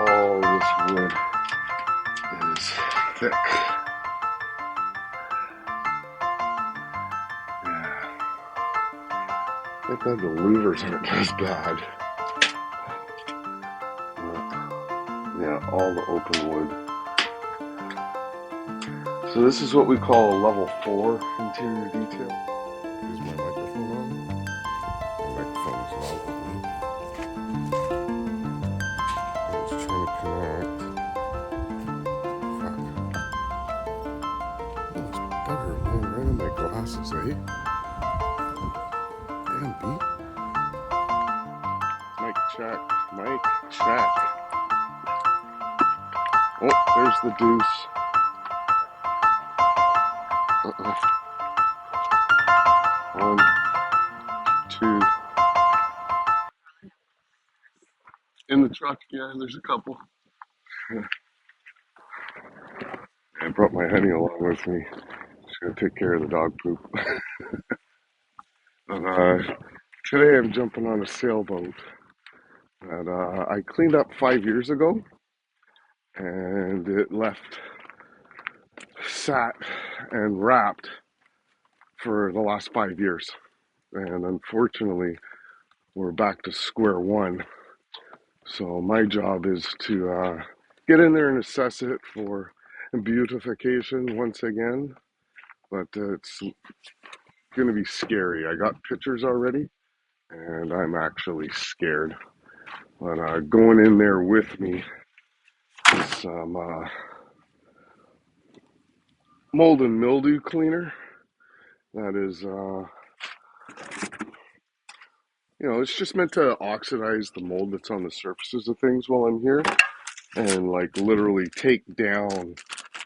all this wood is thick. Yeah. Thank God the louvers aren't as bad. Yeah, all the open wood. So this is what we call a level 4 interior detail. Is my microphone on? My microphone is not on. I was trying to connect. Fuck. Oh, it's better laying right in my glasses, eh? Damn beat. Mic check. Mic check. Oh, there's the deuce. Uh-oh. 1, 2. In the truck, yeah, there's a couple. I brought my honey along with me. She's gonna take care of the dog poop. And, today I'm jumping on a sailboat that I cleaned up 5 years ago, and it sat and wrapped for the last 5 years. And unfortunately, we're back to square one. So my job is to get in there and assess it for beautification once again. But it's going to be scary. I got pictures already, and I'm actually scared. But going in there with me is some mold and mildew cleaner. That is, it's just meant to oxidize the mold that's on the surfaces of things while I'm here, and like literally take down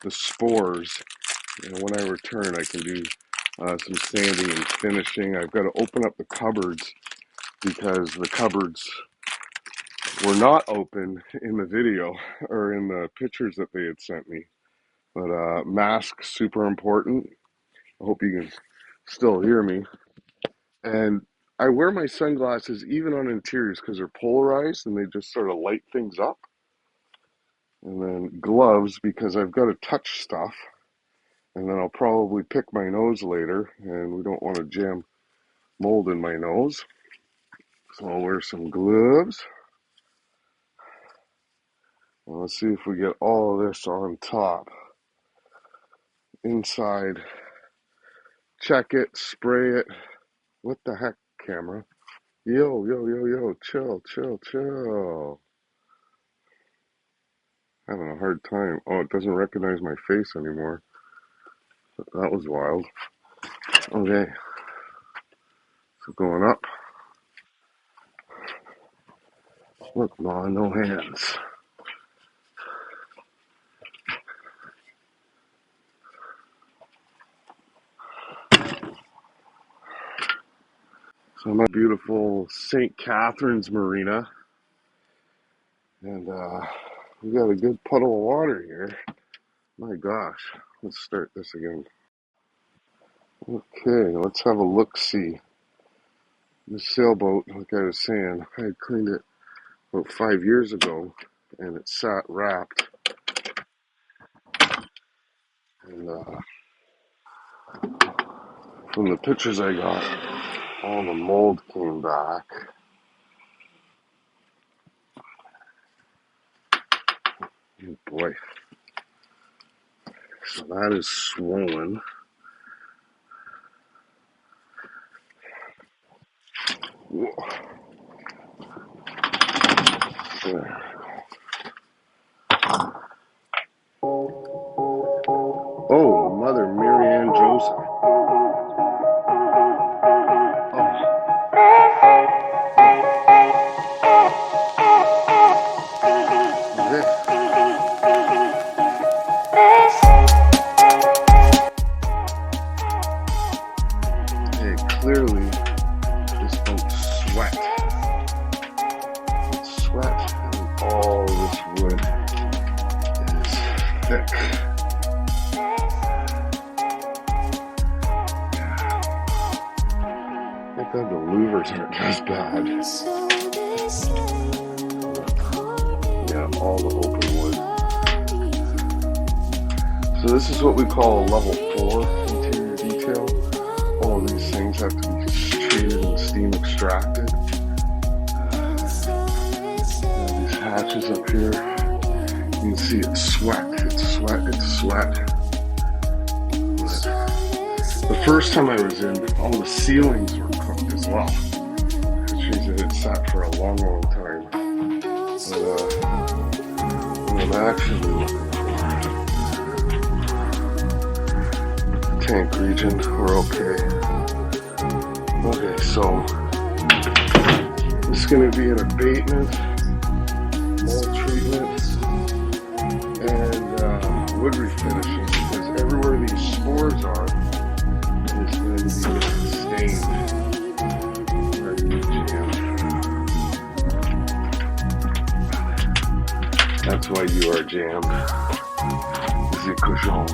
the spores. And when I return, I can do some sanding and finishing. I've got to open up the cupboards because the cupboards were not open in the video or in the pictures that they had sent me. But masks, super important. I hope you can still hear me. And I wear my sunglasses even on interiors because they're polarized and they just sort of light things up. And then gloves because I've got to touch stuff. And then I'll probably pick my nose later, and we don't want to jam mold in my nose. So I'll wear some gloves. And let's see if we get all of this on top. Inside. Check it, spray it. What the heck, camera? Yo. Chill. Having a hard time. Oh, it doesn't recognize my face anymore. That was wild. Okay. So going up. Look, Ma, no hands. So I'm at beautiful St. Catharines Marina. And we got a good puddle of water here. My gosh. Let's start this again. Okay, let's have a look-see. This sailboat, like I was saying, I had cleaned it about 5 years ago, and it sat wrapped. And from the pictures I got, all the mold came back. Oh boy. So that is swollen. Whoa. There. Oh, Mother Mary Ann Joseph. Clearly, this boat sweat. It's sweat, and all this wood is thick. Thank God the louvers aren't as bad. Yeah. all the open wood. So this is what we call a level 4 interior detail. All of these things have to be treated and steam extracted. These hatches up here, you can see it's sweat, it's sweat, it's sweat. But the first time I was in, all the ceilings were cooked as well, which means it had sat for a long, long time. But what I'm actually looking for, tank region, we're okay. Okay, so this is going to be an abatement, mold treatment, and wood refinishing, because everywhere these spores are is going to be stained. That's why you are jammed. The cochon.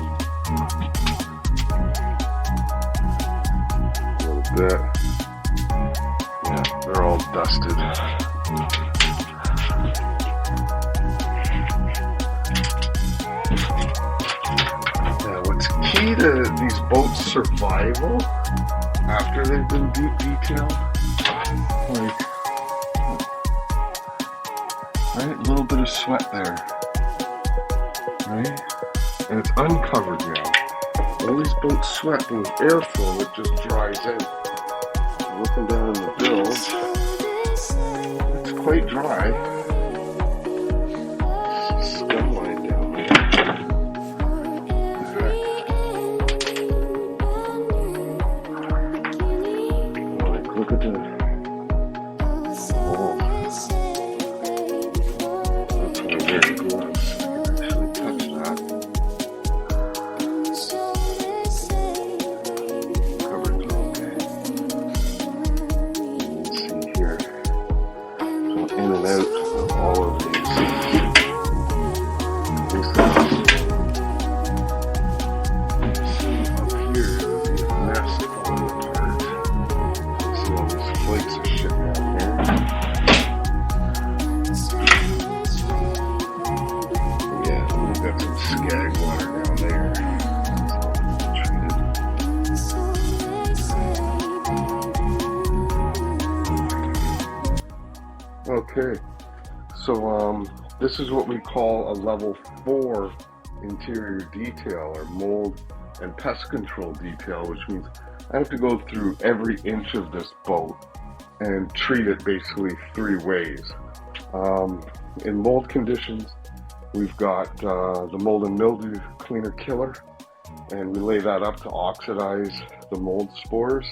A little bit. Yeah, they're all dusted. Now, what's key to these boats' survival after they've been deep detailed, like, right, a little bit of sweat there, right, and it's uncovered now. All these boats sweat, and with airflow, it just dries out. Looking down in the bilge, it's quite dry. Scum line down there. Like, look at the mold. That's why I'm wearing gloves. I can actually touch that. Covered okay. Let's see here. So in and out of all of these things. See up here, there'll be a nest falling apart. See all these flakes of shit down here. Yeah, we've got some skag water down there. It's all treated. Okay, so this is what we call a level 4 interior detail, or mold and pest control detail, which means I have to go through every inch of this boat and treat it basically 3 ways. In mold conditions, we've got the mold and mildew cleaner killer, and we lay that up to oxidize the mold spores,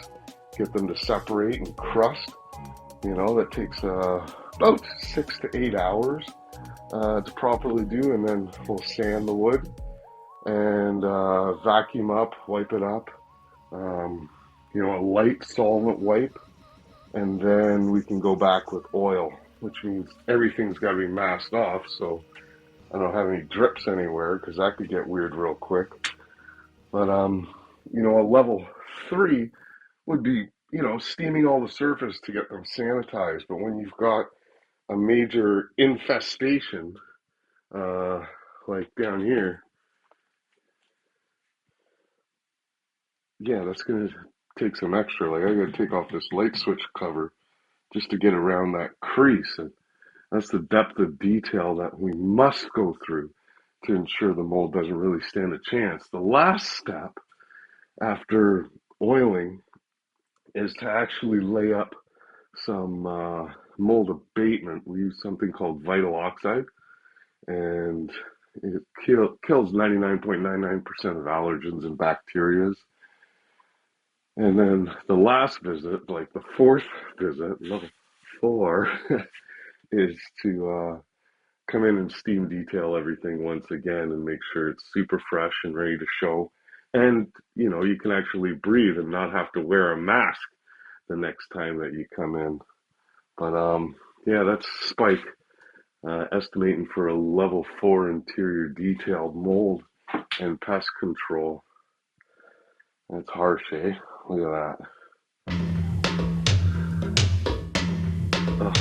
get them to separate and crust. You know, that takes about 6 to 8 hours to properly do, and then we'll sand the wood and vacuum up, wipe it up, you know, a light solvent wipe, and then we can go back with oil, which means everything's got to be masked off so I don't have any drips anywhere, because that could get weird real quick. But you know, a level 3 would be, you know, steaming all the surface to get them sanitized. But when you've got a major infestation, like down here, yeah, that's going to take some extra. Like, I got to take off this light switch cover just to get around that crease. And that's the depth of detail that we must go through to ensure the mold doesn't really stand a chance. The last step after oiling is to actually lay up some mold abatement. We use something called vital oxide, and it kills 99.99% of allergens and bacterias. And then the last visit, like the 4th visit, level 4, is to come in and steam detail everything once again and make sure it's super fresh and ready to show. And, you know, you can actually breathe and not have to wear a mask the next time that you come in. But yeah, that's Spike estimating for a level 4 interior detailed mold and pest control. That's harsh, eh? Look at that. Ugh.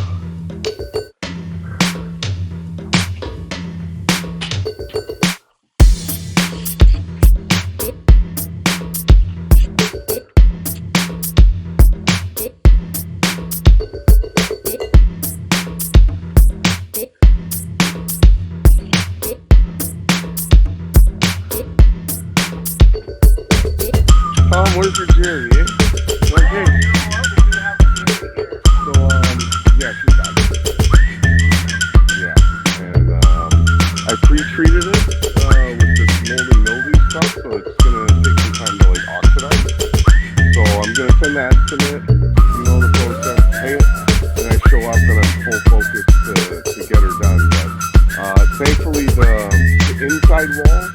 inside walls,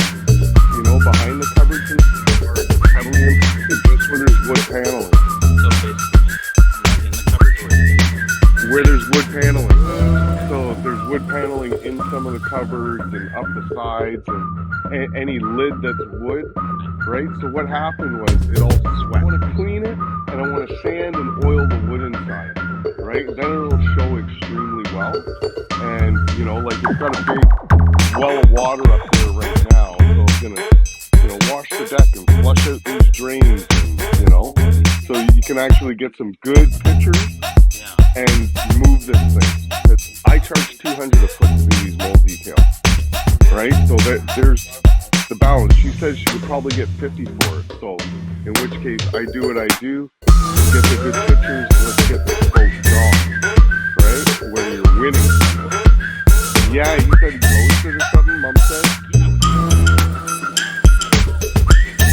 behind the cupboards and stuff are heavily impacted just where there's wood paneling. So basically, not in the cupboards or Where there's wood paneling. So if there's wood paneling in some of the cupboards and up the sides and any lid that's wood, right? So what happened was it all sweat. I want to clean it and I want to sand and oil the wood inside, right? Then it'll show extremely well. And, like it's got a big well of water up there right now. So I'm going to, wash the deck and flush out these drains and, so you can actually get some good pictures and move this thing. I charge $200 a foot to do these mold details, right? So there's the balance. She says she would probably get 50 for it. So in which case, I do what I do, get the good pictures, let's get this boat gone, right? Where you're winning. Yeah, you said roasted or something, Mom said?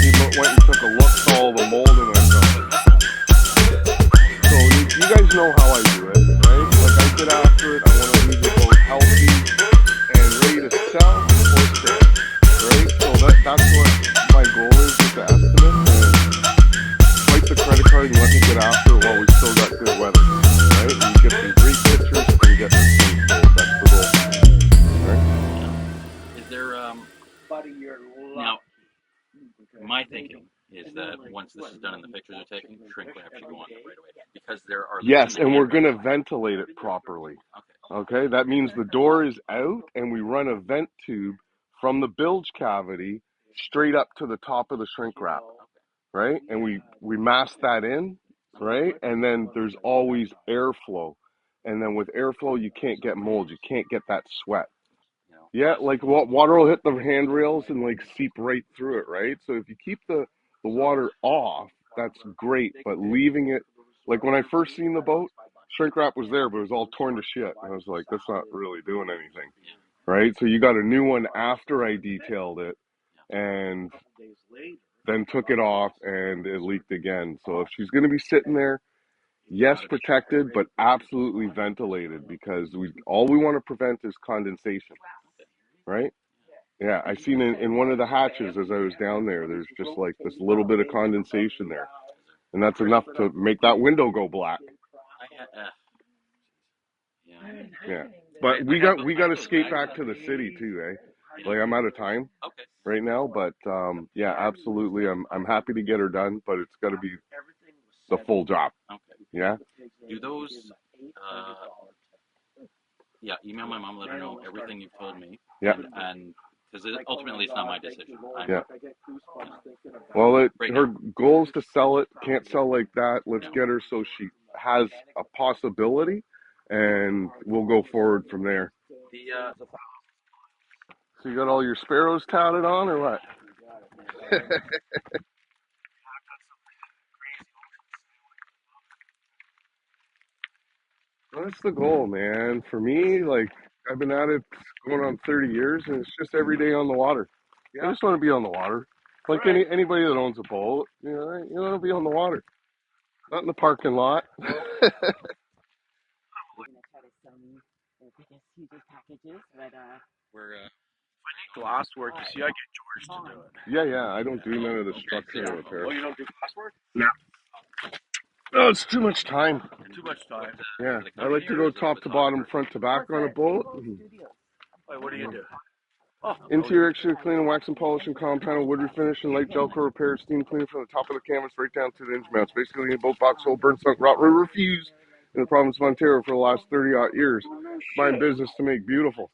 He went and took a look at all the mold and went, so you guys know how I do it, right? Like I get after it, I want to leave the boat healthy and ready to sell or stay, right? So that's what my goal is with the estimate, and swipe the credit card and let me get after it while we still got good weather, right? And get some great pictures and get this thing sold. That's the goal, right? is there now? My thinking is that once this is done and the pictures are taken, shrink wrap should go on right away because there are. Yes, and we're going to ventilate it properly. Okay, that means the door is out and we run a vent tube from the bilge cavity straight up to the top of the shrink wrap, right? And we mask that in, right? And then there's always airflow. And then with airflow, you can't get mold. You can't get that sweat. Yeah, like water will hit the handrails and like seep right through it, right? So if you keep the water off, that's great. But leaving it, like when I first seen the boat, shrink wrap was there, but it was all torn to shit. And I was like, that's not really doing anything, right? So you got a new one after I detailed it and then took it off and it leaked again. So if she's going to be sitting there, yes, protected, but absolutely ventilated because all we want to prevent is condensation, right? Yeah, I seen in one of the hatches as I was down there, there's just like this little bit of condensation there. And that's enough to make that window go black. Yeah. But we got to skate back to the city too, eh? Like I'm out of time right now, but yeah, absolutely. I'm happy to get her done, but it's got to be the full job. Yeah. Do those email my mom, let her know everything you've told me. Yeah. And because ultimately it's not my decision. Well, her goal is to sell it. Can't sell like that. Let's get her so she has a possibility, and we'll go forward from there. So you got all your sparrows touted on, or what? That's the goal, man. For me, like I've been at it going on 30 years, and it's just every day on the water. I just want to be on the water. Like anybody that owns a boat, you want to be on the water, not in the parking lot. Glass work, you see, I get George to do it. Yeah, I don't do none of the structural repair. Oh, you don't do glass work? No. No, it's too much time. Too much time. Yeah, I like to go top to bottom, front to back on a boat. Wait, what do you do? Interior, exterior cleaning, wax and polish and compound, wood refinish and light gel coat repair, steam cleaning from the top of the canvas right down to the hinge mounts. Basically, a boat box hole, burnt, sunk, rot, refused in the province of Ontario for the last 30-odd years. Combined business to make beautiful.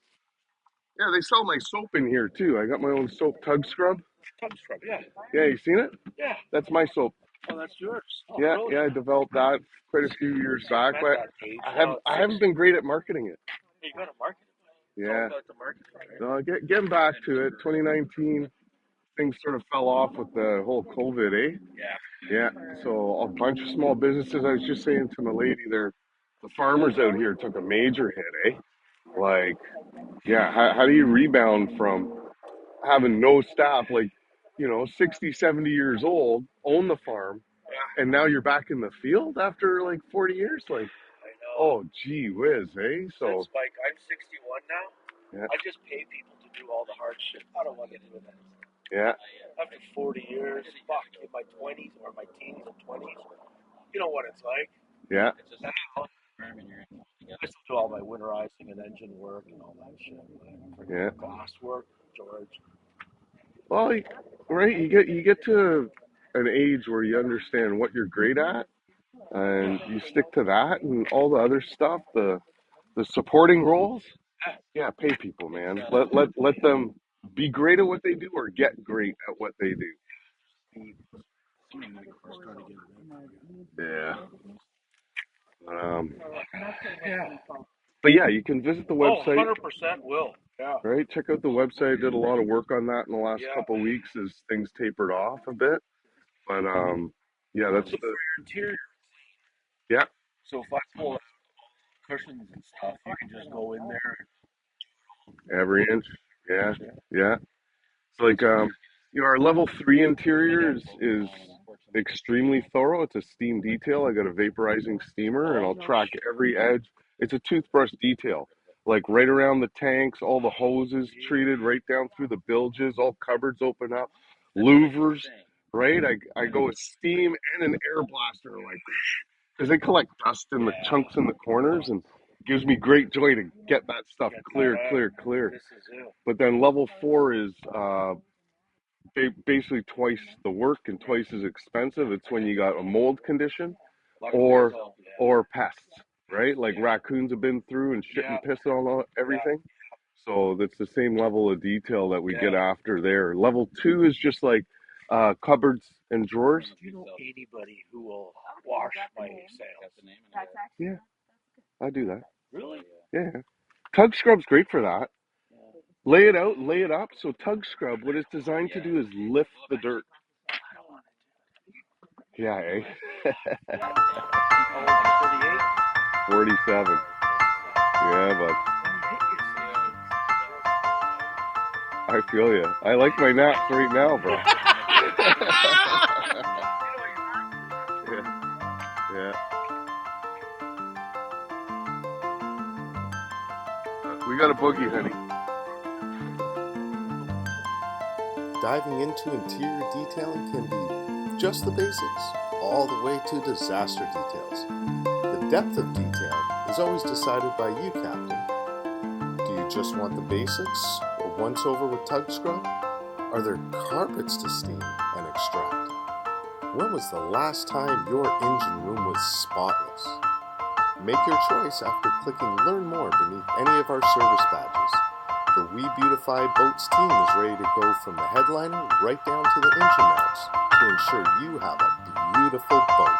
Yeah, they sell my soap in here too. I got my own soap, Tug Scrub. Tug Scrub, yeah. Yeah, you seen it? Yeah. That's my soap. Oh, that's yours. Oh, yeah, really? Yeah, I developed that quite a few years back, but I haven't been great at marketing it. You got to market it. Yeah. About the marketing, right? No, getting back to it, 2019, things sort of fell off with the whole COVID, eh? Yeah. Yeah, so a bunch of small businesses, I was just saying to my lady there, the farmers out here took a major hit, eh? Like, yeah, how do you rebound from having no staff, like, 60, 70 years old, own the farm, and now you're back in the field after like 40 years? Like, I know. Oh, gee whiz, eh? So it's like I'm 61 now. Yeah. I just pay people to do all the hard shit. I don't want to do that. Yeah. After 40 years, fuck, in my 20s or my teens and 20s, you know what it's like. Yeah. I still do all my winterizing and engine work and all that shit. Yeah. Glass work, George. Well, right. You get to an age where you understand what you're great at, and you stick to that, and all the other stuff, the supporting roles. Yeah, pay people, man. Let them be great at what they do or get great at what they do. Yeah. Um, Yeah. but yeah, you can visit the Oh, website. 100% will. Yeah. Right, check out the website. Did a lot of work on that in the last Yeah. couple of weeks as things tapered off a bit. But yeah, that's So the for your interior, yeah. so if I pull out cushions and stuff, you can just go in there. Every inch. Yeah, yeah. It's like our level 3 interior is extremely thorough. It's a steam detail. I got a vaporizing steamer, and I'll track every edge. It's a toothbrush detail, like right around the tanks, all the hoses treated, right down through the bilges, all cupboards open up, louvers. Right, I go with steam and an air blaster, like because they collect dust in the chunks in the corners, and it gives me great joy to get that stuff clear, clear, clear. But then level 4 is basically twice the work and twice as expensive. It's when you got a mold condition or pests, right? Like raccoons have been through and shit and piss on everything. So that's the same level of detail that we get after there. Level 2 is just like cupboards and drawers. Do you know anybody who will wash my sails? Yeah, I do that. Really? Yeah. Tug Scrub's great for that. Lay it out, lay it up. So Tug Scrub, what it's designed to do is lift the dirt. Yeah, eh? 47. Yeah, but I feel you. I like my naps right now, bro. Yeah. We got a boogie, honey. Diving into interior detailing can be just the basics, all the way to disaster details. The depth of detail is always decided by you, Captain. Do you just want the basics, or once over with Tug Scrub? Are there carpets to steam and extract? When was the last time your engine room was spotless? Make your choice after clicking Learn More beneath any of our service badges. The We Beautify Boats team is ready to go from the headliner right down to the engine mounts to ensure you have a beautiful boat.